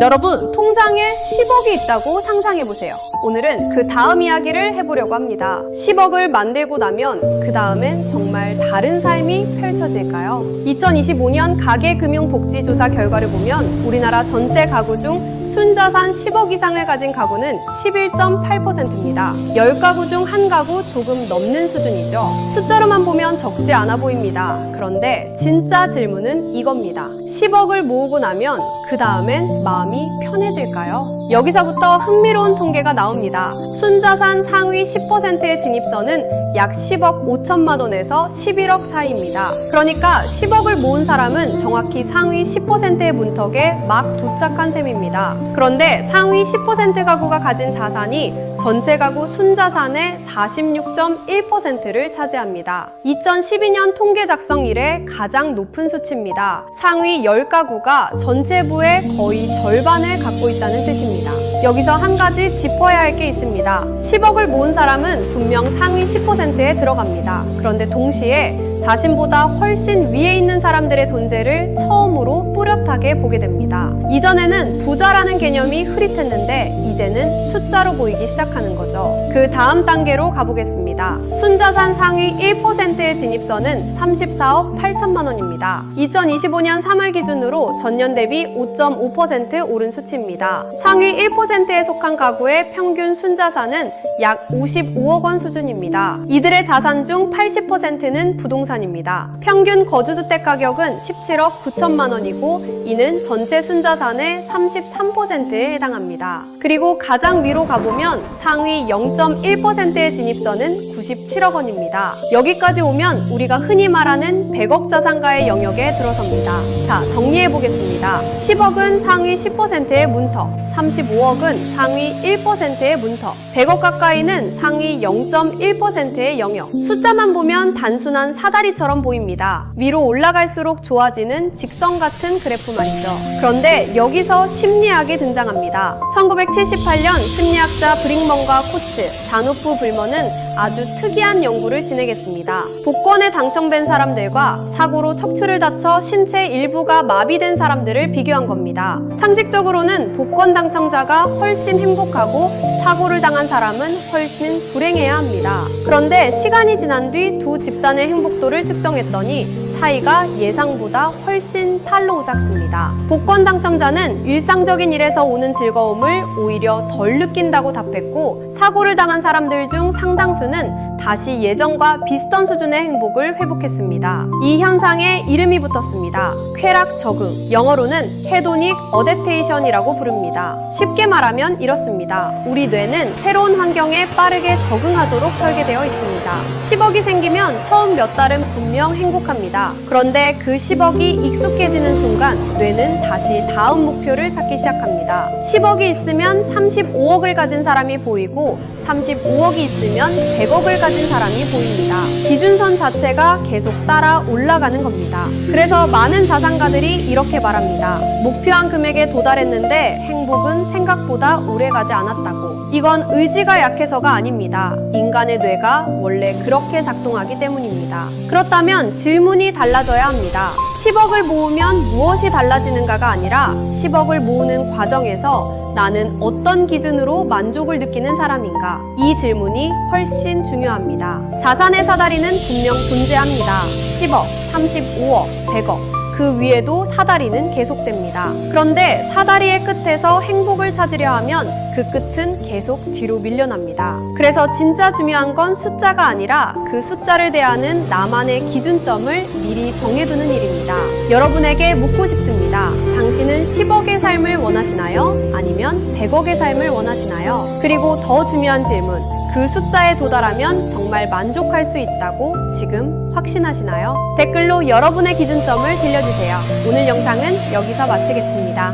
여러분, 통장에 10억이 있다고 상상해보세요. 오늘은 그 다음 이야기를 해보려고 합니다. 10억을 만들고 나면 그 다음엔 정말 다른 삶이 펼쳐질까요? 2025년 가계금융복지조사 결과를 보면 우리나라 전체 가구 중 순자산 10억 이상을 가진 가구는 11.8%입니다. 10가구 중 1가구 조금 넘는 수준이죠. 숫자로만 보면 적지 않아 보입니다. 그런데 진짜 질문은 이겁니다. 10억을 모으고 나면 그 다음엔 마음이 편해질까요? 여기서부터 흥미로운 통계가 나옵니다. 순자산 상위 10%의 진입선은 약 10억 5천만 원에서 11억 사이입니다. 그러니까 10억을 모은 사람은 정확히 상위 10%의 문턱에 막 도착한 셈입니다. 그런데 상위 10% 가구가 가진 자산이 전체 가구 순자산의 46.1%를 차지합니다. 2012년 통계 작성 이래 가장 높은 수치입니다. 상위 10가구가 전체 부의 거의 절반을 갖고 있다는 뜻입니다. 여기서 한 가지 짚어야 할 게 있습니다. 10억을 모은 사람은 분명 상위 10%에 들어갑니다. 그런데 동시에 자신보다 훨씬 위에 있는 사람들의 존재를 처음으로 뚜렷하게 보게 됩니다. 이전에는 부자라는 개념이 흐릿했는데 이제는 숫자로 보이기 시작하는 거죠. 그 다음 단계로 가보겠습니다. 순자산 상위 1%의 진입선은 34억 8천만 원입니다. 2025년 3월 기준으로 전년 대비 5.5% 오른 수치입니다. 상위 1%에 속한 가구의 평균 순자산은 약 55억 원 수준입니다. 이들의 자산 중 80%는 부동산입니다. 평균 거주주택 가격은 17억 9천만 원이고 이는 전체 순자산의 33%에 해당합니다. 그리고 가장 위로 가보면 상위 0.1%의 진입선은 97억 원입니다. 여기까지 오면 우리가 흔히 말하는 100억 자산가의 영역에 들어섭니다. 자, 정리해보겠습니다. 10억은 상위 10%의 문턱, 35억은 상위 1%의 문턱, 100억 가까이는 상위 0.1%의 영역. 숫자만 보면 단순한 사다리처럼 보입니다. 위로 올라갈수록 좋아지는 직선 같은 그래프 말이죠. 그런데 여기서 심리학이 등장합니다. 1978년 심리학자 브링먼과 코츠, 잔호프 불먼은 아주 특이한 연구를 진행했습니다. 복권에 당첨된 사람들과 사고로 척추를 다쳐 신체 일부가 마비된 사람들을 비교한 겁니다. 상식적으로는 복권 당첨자가 훨씬 행복하고 사고를 당한 사람은 훨씬 불행해야 합니다. 그런데 시간이 지난 뒤 두 집단의 행복도를 측정했더니 차이가 예상보다 훨씬 탈로 작습니다. 복권 당첨자는 일상적인 일에서 오는 즐거움을 오히려 덜 느낀다고 답했고, 사고를 당한 사람들 중 상당수는 다시 예전과 비슷한 수준의 행복을 회복했습니다. 이 현상에 이름이 붙었습니다. 쾌락 적응, 영어로는 헤도닉 어댑테이션이라고 부릅니다. 쉽게 말하면 이렇습니다. 우리 뇌는 새로운 환경에 빠르게 적응하도록 설계되어 있습니다. 10억이 생기면 처음 몇 달은 분명 행복합니다. 그런데 그 10억이 익숙해지는 순간 뇌는 다시 다음 목표를 찾기 시작합니다. 10억이 있으면 35억을 가진 사람이 보이고 35억이 있으면 100억을 가진 사람이 보입니다. 기준선 자체가 계속 따라 올라가는 겁니다. 그래서 많은 자산가들이 이렇게 말합니다. 목표한 금액에 도달했는데 행복은 생각보다 오래가지 않았다고. 이건 의지가 약해서가 아닙니다. 인간의 뇌가 원래 그렇게 작동하기 때문입니다. 그렇다면 질문이 달라져야 합니다. 10억을 모으면 무엇이 달라지는가가 아니라 10억을 모으는 과정에서 나는 어떤 기준으로 만족을 느끼는 사람인가? 이 질문이 훨씬 중요합니다. 자산의 사다리는 분명 존재합니다. 10억, 35억, 100억. 그 위에도 사다리는 계속됩니다. 그런데 사다리의 끝에서 행복을 찾으려 하면 그 끝은 계속 뒤로 밀려납니다. 그래서 진짜 중요한 건 숫자가 아니라 그 숫자를 대하는 나만의 기준점을 미리 정해두는 일입니다. 여러분에게 묻고 싶습니다. 당신은 10억의 삶을 원하시나요? 아니면 100억의 삶을 원하시나요? 그리고 더 중요한 질문. 그 숫자에 도달하면 정말 만족할 수 있다고 지금 확신하시나요? 댓글로 여러분의 기준점을 들려주세요. 오늘 영상은 여기서 마치겠습니다.